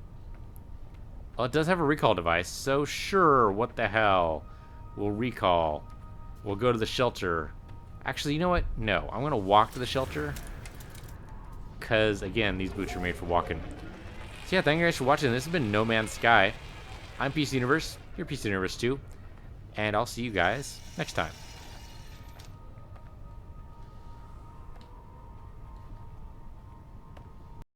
Oh, it does have a recall device, so sure, what the hell. We'll recall. We'll go to the shelter. Actually, you know what? No, I'm going to walk to the shelter. Because, again, these boots are made for walking. So yeah, thank you guys for watching. This has been No Man's Sky. I'm PC Universe. You're PC Universe too. And I'll see you guys next time.